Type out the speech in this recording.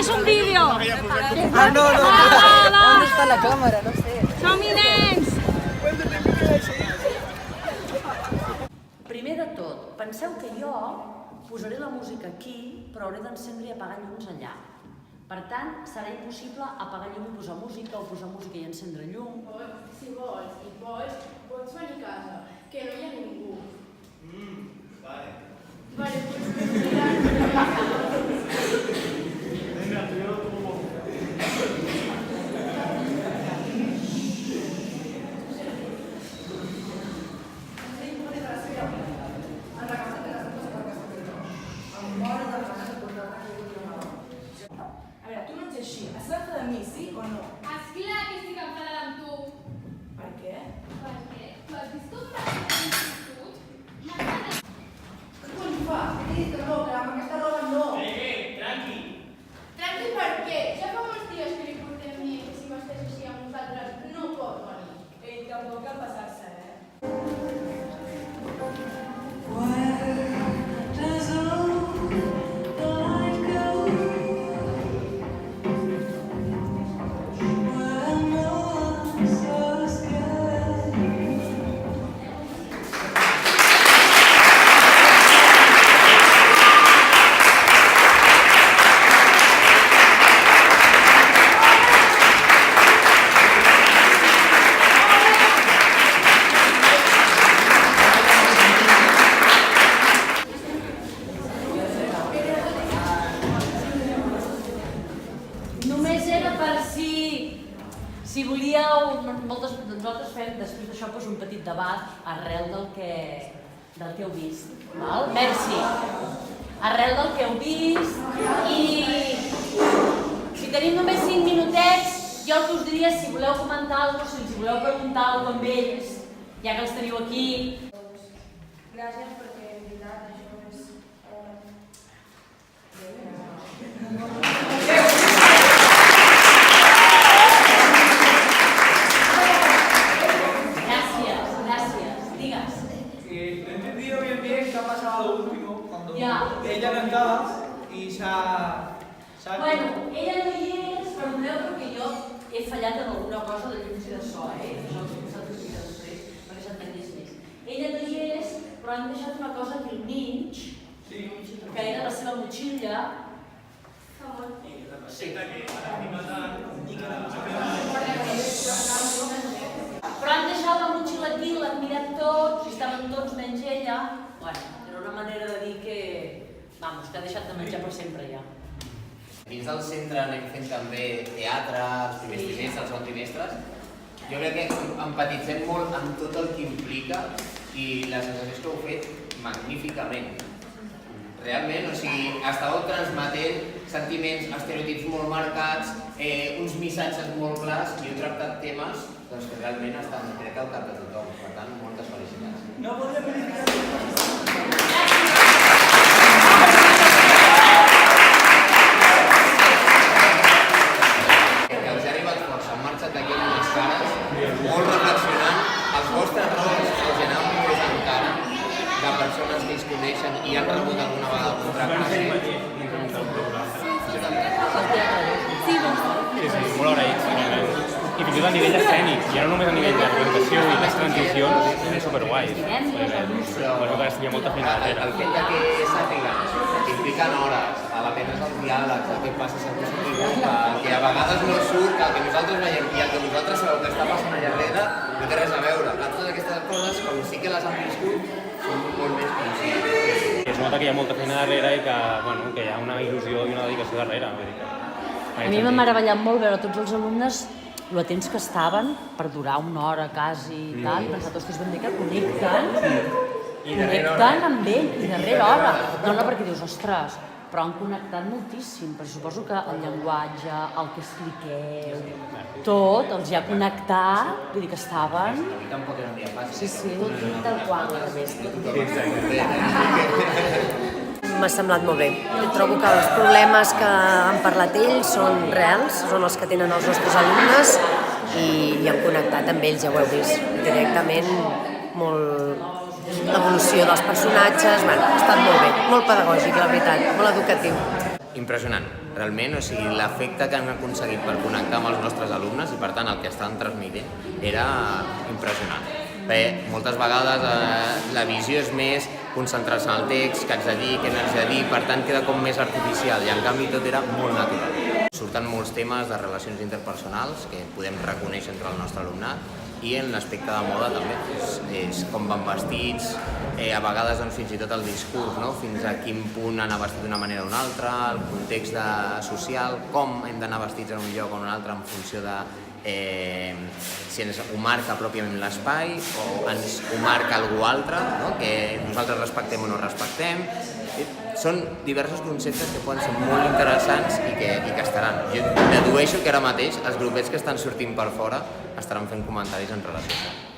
és un vídeo. No. On està la càmera? No sé. Som-hi, nens. Primer de tot, penseu que jo posaré la música aquí, però hauré d'encendre i apagar llums allà. Per tant, serà impossible apagar llum i posar música, o posar música i encendre llum. Si vols, pots venir a casa, que no hi ha ningú. Vale. Vale, pues mira. Venga, tú yo lo tomo. A veure, tu no ets així. Has d'agafar de mi, sí o no? És clar que estic enfadada amb tu. Per què? Perquè tu has vist com va ser l'institut? M'agrada. Què li fa? He dit que no, que amb aquesta roba no. Tranqui. Tranqui, per què? Ja fa molts dies que li portem dient que si vesteix així amb nosaltres no pot venir. Ei, tampoc cal passar-se, eh? Només era per si volíeu, nosaltres fem després d'això un petit debat arrel del que heu vist. Merci. Arrel del que heu vist i si tenim només 5 minutets, jo el que us diria si voleu comentar alguna cosa, si els voleu preguntar alguna cosa amb ells, ja que els teniu aquí. Gràcies perquè, en veritat, això és... Gracias. Digas. No he entendido bien qué ha pasado lo último, cuando Ya. ella no estaba y se ha... Bueno, ella no hi és, perdoneu perquè jo he fallat en alguna cosa de llums i de so, Això s'ha d'explicar després, perquè s'entengués més. Ella no hi és, però han deixat una cosa aquí al mig, que era la seva motxilla. Però han deixat la motxilla aquí, l'han mirat tots, i estaven tots menys ella. Bueno, era una manera de dir que ha deixat de menjar per sempre ja. Dins del centre anem fent també teatre, els primers trimestres, els segons trimestres. Jo crec que empatitzem molt amb tot el que implica i la sensació és que ho heu fet magníficament. Realment, o sigui, estàveu transmetent sentiments, estereotips molt marcats, uns missatges molt clars i heu tractat temes que realment estan, crec, al cap de tothom. Per tant, moltes felicitats. No podria felicitar. Molt reflexionant els vostres rols que us aneu posant encara de persones que es coneixen i han rebut alguna vegada contractació. Sí, molt agraïts. I fins i tot a nivell escènic, ja no només a nivell de representació i les transicions, és superguais. Però que hi ha molta feina darrere. El fet que sàpiguen que impliquen hores, a la pena els diàlegs, el que passa segur s'equivoca, que a vegades no surt, que el que nosaltres veiem i el que vosaltres sabeu que està passant allà darrere no té res a veure. Totes aquestes coses, com sí que les han viscut, són molt més conscients. Es nota que hi ha molta feina darrere i que hi ha una il·lusió i una dedicació darrere. A mi m'ha meravellat molt veure tots els alumnes lo atents que estaven per durar una hora quasi i tal, i pensat, ostres, ben bé que connecten amb ell, i darrere hora. No, perquè dius, ostres, però han connectat moltíssim, perquè suposo que el llenguatge, el que expliqueu, tot, els hi ha connectat, vull dir que estaven... Tampoc era un dia fàcil. Sí, tal qual, a més. M'ha semblat molt bé. Jo trobo que els problemes que han parlat ells són reals, són els que tenen els nostres alumnes i han connectat amb ells, ja ho heu vist, directament, l'evolució dels personatges, ha estat molt bé, molt pedagògic, la veritat, molt educatiu. impressionant, realment, o sigui, l'efecte que han aconseguit per connectar amb els nostres alumnes i per tant el que estan transmetent era impressionant. Bé, moltes vegades la visió és més concentrar-se en el text, què haig de dir, què no haig de dir, per tant queda com més artificial i en canvi tot era molt natural. Surten molts temes de relacions interpersonals que podem reconèixer entre el nostre alumnat i en l'aspecte de moda també, és com van vestits, a vegades doncs, fins i tot el discurs, no? Fins a quin punt anar vestit d'una manera o una altra, el context social, com hem d'anar vestits en un lloc o en un altre en funció de si ens ho marca pròpiament l'espai o ens ho marca algú altre, no? Que nosaltres respectem o no respectem. Són diversos conceptes que poden ser molt interessants i que estaran. Jo dedueixo que ara mateix els grupets que estan sortint per fora estaran fent comentaris en relació a això.